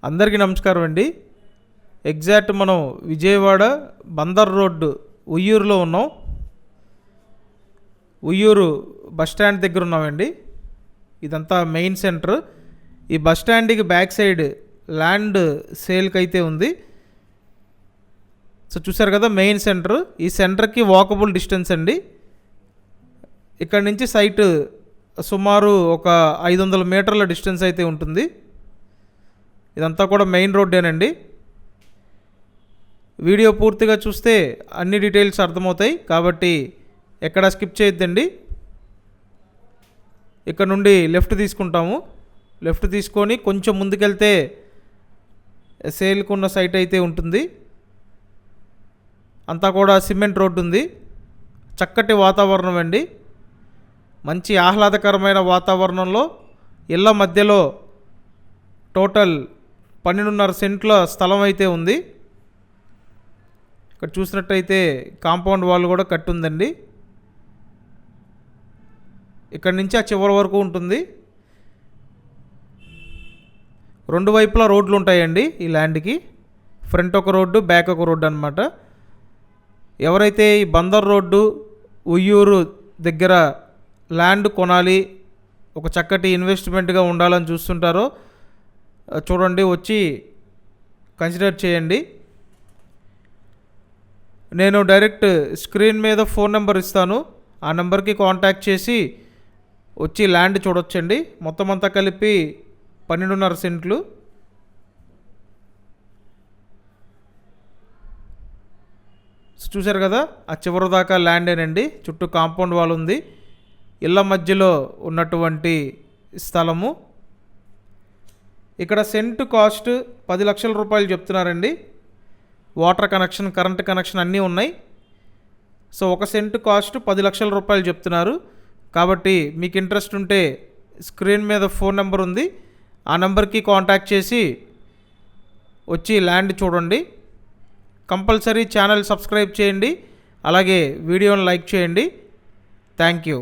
అందరికీ నమస్కారం అండి. ఎగ్జాక్ట్ మనం విజయవాడ బందర్ రోడ్డు ఉయ్యూరులో ఉన్నాం. ఉయ్యూరు బస్ స్టాండ్ దగ్గర ఉన్నామండి. ఇదంతా మెయిన్ సెంటర్. ఈ బస్ స్టాండ్కి బ్యాక్ సైడ్ ల్యాండ్ సేల్కి అయితే ఉంది. సో చూసారు కదా మెయిన్ సెంటర్. ఈ సెంటర్కి వాకబుల్ డిస్టెన్స్ అండి. ఇక్కడ నుంచి సైట్ సుమారు ఒక 500 మీటర్ల డిస్టెన్స్ అయితే ఉంటుంది. ఇదంతా కూడా మెయిన్ రోడ్డేనండి. వీడియో పూర్తిగా చూస్తే అన్ని డీటెయిల్స్ అర్థమవుతాయి కాబట్టి ఎక్కడ స్కిప్ చేయొద్దండి. ఇక్కడ నుండి లెఫ్ట్ తీసుకుంటాము. లెఫ్ట్ తీసుకొని కొంచెం ముందుకెళ్తే సేల్కున్న సైట్ అయితే ఉంటుంది. అంతా కూడా సిమెంట్ రోడ్డు ఉంది. చక్కటి వాతావరణం అండి. మంచి ఆహ్లాదకరమైన వాతావరణంలో ఇళ్ళ మధ్యలో టోటల్ 12.5 సెంట్ల స్థలం అయితే ఉంది. ఇక్కడ చూసినట్టయితే కాంపౌండ్ వాల్ కూడా కట్టుందండి. ఇక్కడ నుంచి ఆ చివరి వరకు ఉంటుంది. రెండు వైపులా రోడ్లు ఉంటాయండి ఈ ల్యాండ్కి. ఫ్రంట్ ఒక రోడ్డు, బ్యాక్ ఒక రోడ్డు అనమాట. ఎవరైతే ఈ బందర్ రోడ్డు ఉయ్యూరు దగ్గర ల్యాండ్ కొనాలి, ఒక చక్కటి ఇన్వెస్ట్మెంట్గా ఉండాలని చూస్తుంటారో చూడండి, వచ్చి కన్సిడర్ చేయండి. నేను డైరెక్ట్ స్క్రీన్ మీద ఫోన్ నెంబర్ ఇస్తాను. ఆ నెంబర్కి కాంటాక్ట్ చేసి వచ్చి ల్యాండ్ చూడొచ్చండి. మొత్తం అంతా కలిపి 12.5 సెంట్లు. చూశారు కదా, ఆ చివరి దాకా ల్యాండేనండి. చుట్టూ కాంపౌండ్ వాల్ ఉంది. ఇళ్ళ మధ్యలో ఉన్నటువంటి స్థలము. ఇక్కడ సెంటు కాస్ట్ 10 లక్షల రూపాయలు చెప్తున్నారండి. వాటర్ కనెక్షన్, కరెంట్ కనెక్షన్ అన్నీ ఉన్నాయి. సో ఒక సెంటు కాస్ట్ 10 లక్షల రూపాయలు చెప్తున్నారు. కాబట్టి మీకు ఇంట్రెస్ట్ ఉంటే స్క్రీన్ మీద ఫోన్ నెంబర్ ఉంది. ఆ నెంబర్కి కాంటాక్ట్ చేసి వచ్చి ల్యాండ్ చూడండి. కంపల్సరీ ఛానల్ సబ్స్క్రైబ్ చేయండి. అలాగే వీడియోని లైక్ చేయండి. Thank you.